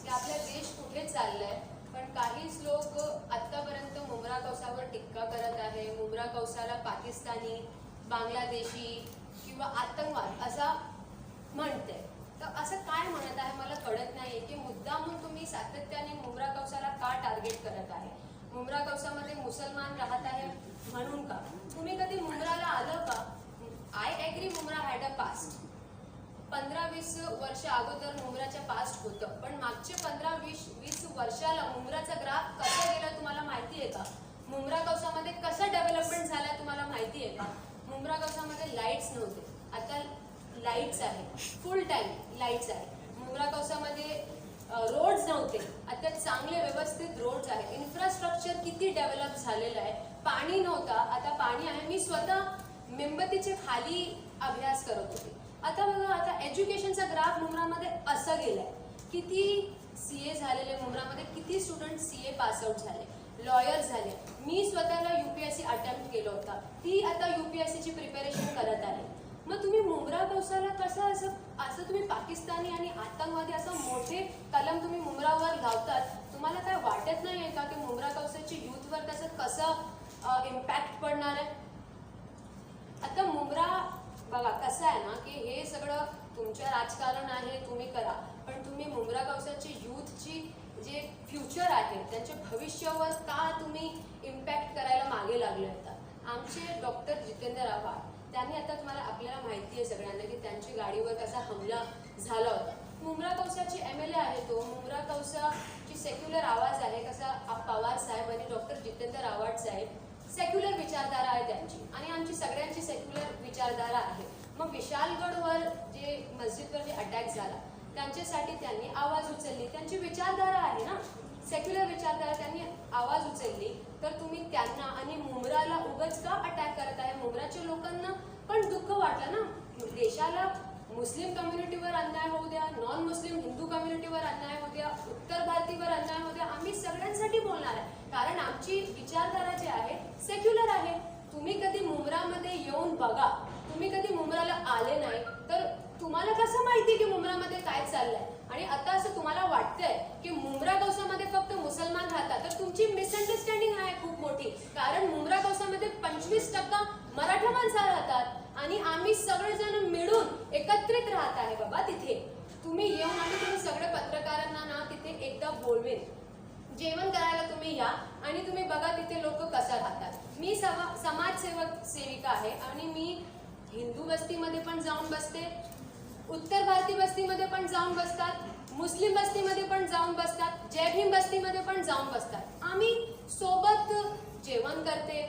की आपला देश कुठे चाललाय, पण काहीच लोक आतापर्यंत मुंब्रा कौसावर टीका करत आहे. मुंब्रा कौसाला पाकिस्तानी, बांगलादेशी किंवा आतंकवाद असा म्हणते. तर असं काय म्हणत आहे मला कळत नाहीये की मुद्दामून तुम्ही सातत्याने मुंब्रा कौसाला का टार्गेट करत आहे. मुंब्रा कौसामध्ये मुसलमान राहत आहे म्हणून का? तुम्ही कधी मुंब्राला आलं का? I agree Mumbra had a past. 15-20 वर्ष अगोदर मुंब्राच्या पास्ट होतं, पण मागचे 15-20 वर्षाला मुंब्राचा ग्राफ कसा गेला तुम्हाला माहिती आहे का? मुंब्रा कौसामध्ये कसं डेव्हलपमेंट झालं तुम्हाला माहिती आहे का? मुंब्रा कौसामध्ये लाईट्स नव्हते, आता लाईट्स आहे, फुल टाइम लाईट्स आहे. मुंब्रा कौसामध्ये रोड्स नव्हते, आता चांगले व्यवस्थित रोड्स आहे. इन्फ्रास्ट्रक्चर किती डेव्हलप झालेलं आहे. पाणी नव्हता, आता पाणी आहे. मी स्वतः मेणबत्तीचे खाली अभ्यास करत होते. आता बघा, आता एज्युकेशनचा ग्राफ मुंब्रामध्ये असं गेलाय. किती CA झालेले मुंब्रामध्ये, किती स्टुडंट CA पास आउट झाले, लॉयर झाले. मी स्वतःला UPSC अटेम्प्ट केलं होता, ती आता UPSC ची प्रिपरेशन करत आहे. मग तुम्ही मुंब्रा कौसाला कसं असं तुम्ही पाकिस्तानी आणि आतंकवादी असं मोठे कलम तुम्ही मुंब्रावर लावतात? तुम्हाला काय वाटत नाहीये का की मुंब्रा कौसाची युथवर त्याचं कसं इम्पॅक्ट पडणार आहे? आता मुंब्रा बघा कसं आहे ना की हे सगळं तुमचं राजकारण आहे, तुम्ही करा, पण तुम्ही मुंब्रा कौसाची युथची जे फ्युचर आहे त्यांच्या भविष्यावर का तुम्ही इम्पॅक्ट करायला मागे लागले होता? आमचे डॉक्टर जितेंद्र आव्हाड त्यांनी, आता तुम्हाला आपल्याला माहिती आहे सगळ्यांना की त्यांची गाडीवर कसा हमला झाला होता. मुंब्रा कौसाची MLA आहे तो. मुंब्रा कौसाची सेक्युलर आवाज आहे, कसा पवार साहेब आणि डॉक्टर जितेंद्र आव्हाड साहेब सेक्युलर विचारधारा आहे त्यांची, आणि आमची सगळ्यांची सेक्युलर विचारधारा आहे. मग विशालगडवर जे मस्जिदवर जे अटॅक झाला त्यांच्यासाठी त्यांनी आवाज उचलली. त्यांची विचारधारा आहे ना, सेक्युलर विचारधारा, त्यांनी आवाज उचलली. तर तुम्ही त्यांना आणि मुंब्राला उगाच का अटॅक करत आहे? मुंब्राच्या लोकांना पण दुःख वाटलं ना. देशाला मुस्लिम कम्युनिटीवर अन्याय होऊ द्या, नॉन मुस्लिम हिंदू कम्युनिटीवर अन्याय होऊ द्या, उत्तर भारतीवर अन्याय होऊ द्या, आम्ही सगळ्यांसाठी बोलणार आहे. कारण आमची विचारधारा जी आहे सेक्युलर आहे. तुम्ही कधी मुंब्रामध्ये येऊन बघा, तुम्ही कधी मुंब्राला आले नाही तर तुम्हाला कसं माहिती की मुंब्रामध्ये काय चाललंय? आणि आता असं तुम्हाला वाटतंय की मुंब्रा कौसामध्ये फक्त मुसलमान राहतात, तर तुमची मिसअंडरस्टँडिंग आहे खूप मोठी. कारण मुंब्रा कौसामध्ये 25% मराठा माणसं राहतात आणि आम्ही सगळेजण मिळून एकत्रित राहत आहे बाबा तिथे. तुम्ही येऊन, आणि तुम्ही सगळे पत्रकारांना ना तिथे एकदा बोलवेन, जेवण करायला तुम्ही या आणि तुम्ही बघा तिथे लोक कसं राहतात. मी सेविका आहे आणि मी हिंदू वस्तीमध्ये पण जाऊन बसते, उत्तर भारतीय वस्तीमध्ये पण जाऊन बसतात, मुस्लिम वस्तीमध्ये पण जाऊन बसतात, जय भीम वस्तीमध्ये पण जाऊन बसतात. आम्ही सोबत जेवण करते,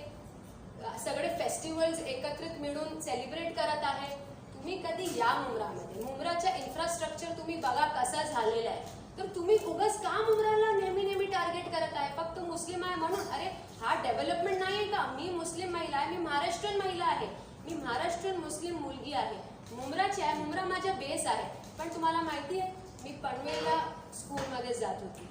सगळे फेस्टिवल्स एकत्रित मिळून सेलिब्रेट करत आहे. तुम्ही कधी या मुंब्रामध्ये, मुंब्राचा इन्फ्रास्ट्रक्चर तुम्ही बघा कसा झालेला आहे. तर तुम्ही उगाच का मुंब्राला नेहमी टार्गेट करत आहे? फक्त मुस्लिम आहे म्हणून? अरे हा डेव्हलपमेंट नाही आहे का? मी मुस्लिम महिला आहे, मी महाराष्ट्रीयन महिला आहे, मी महाराष्ट्रीयन मुस्लिम मुलगी आहे, मुंब्राची आहे. मुंब्रा माझा बेस आहे. पण तुम्हाला माहिती आहे मी पनवेलला स्कूलमध्ये जात होती,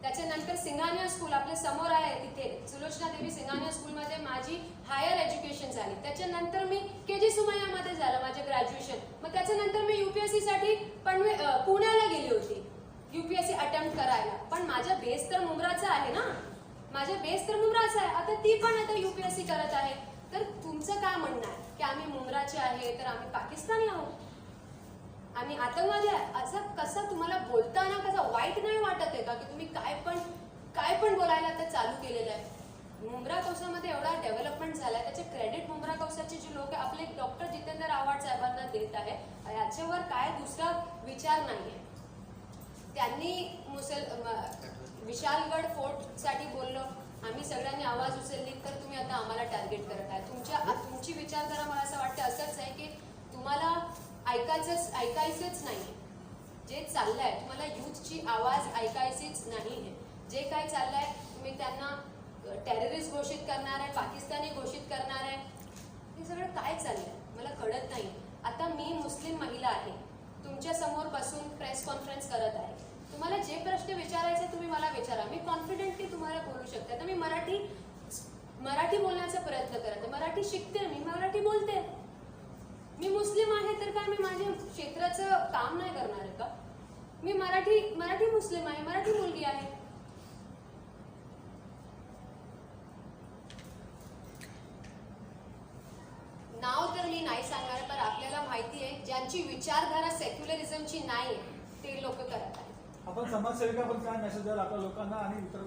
त्याच्यानंतर सिंघानिया स्कूल आपल्या समोर आहे तिथे, सुलोचना देवी सिंघानिया स्कूलमध्ये माझी हायर एज्युकेशन झाली. त्याच्यानंतर मी KG सुमैयामध्ये झालं माझे ग्रॅज्युएशन. मग त्याच्यानंतर मी UPSC साठी पुण्याला गेली होती UPSC अटेम्प्ट करायला. पण माझा बेस तर मुंब्राचा आहे ना, माझा बेस तर मुंब्राचा आहे. आता ती पण आता UPSC करत आहे. तर तुमचं काय म्हणणं आहे की आम्ही मुंब्राचे आहे तर आम्ही पाकिस्तानी आहोत, आम्ही आतंकवादी आहे? असं कसं तुम्हाला बोलताना कसं वाईट नाही वाटत आहे का की तुम्ही काय पण बोलायला आता चालू केलेलं आहे? मुंब्रा कौसामध्ये एवढा डेव्हलपमेंट झालाय, त्याचे क्रेडिट मुंब्रा कौसाचे जे लोक आपले डॉक्टर जितेंद्र आव्हाड साहेबांना देत आहे. याच्यावर काय दुसरा विचार नाहीये. त्यांनी विशालगड फोर्ट साठी बोललो, आम्ही सगळ्यांनी आवाज उचलली, तर तुम्ही आता आम्हाला टार्गेट करत आहे. तुमची विचारधारा मला असं वाटतं असंच आहे की तुम्हाला ऐकायचंच नाही जे चाललंय. तुम्हाला युथची आवाज ऐकायचीच नाही आहे. जे काय चाललंय तुम्ही त्यांना टेररिस्ट घोषित करणार आहे, पाकिस्तानी घोषित करणार आहे, हे सगळं काय चाललंय मला कळत नाही. आता मी मुस्लिम महिला आहे, तुमच्या समोर बसून प्रेस कॉन्फरन्स करत आहे. तुम्हाला जे प्रश्न विचारायचे तुम्ही मला विचारा, मी कॉन्फिडेंटली तुम्हाला बोलू शकते. आता मी मराठी बोलण्याचा प्रयत्न करत आहे, मराठी शिकते, मी मराठी बोलते. मी मुस्लिम आहे तर काय मी माझ्या क्षेत्राचं काम नाही करणार आहे का? मी मराठी मुस्लिम आहे, मराठी मुलगी आहे. नाव तर मी नाही सांगणार, पण आपल्याला माहिती आहे ज्यांची विचारधारा सेक्युलरिझमची नाही ते लोक करत आहेत. आपण समाजसेविका पण काय मेसेज द्याल आपल्या लोकांना आणि इतर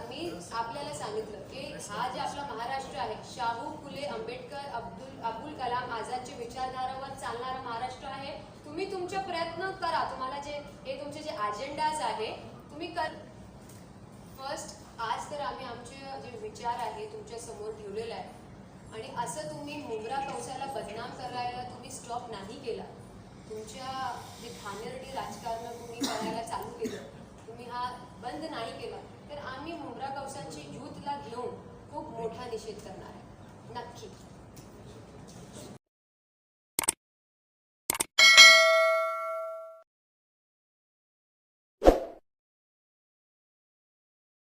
मी आपल्याला सांगितलं की हा जे आपला महाराष्ट्र आहे, शाहू फुले आंबेडकर अब्दुल कलाम आझादच्या विचारधारावर चालणारा महाराष्ट्र आहे. तुम्ही तुमचे प्रयत्न करा. तुम्हाला हे तुमचे जे अजेंडाज आहे तुम्ही कर. फर्स्ट आज तर आम्ही आमचे जे विचार आहे तुमच्या समोर ठेवलेले आहे आणि असं तुम्ही मुंब्रा कौसाला बदनाम करायला तुम्ही स्टॉप नाही केला. तुमच्या जे घाणेरडी राजकारण तुम्ही करायला चालू केलं, तुम्ही हा बंद नाही केला, तर आम्ही मुंब्रा कौसांची यूथला घेऊन खूप मोठा निषेध करणार आहे नक्की.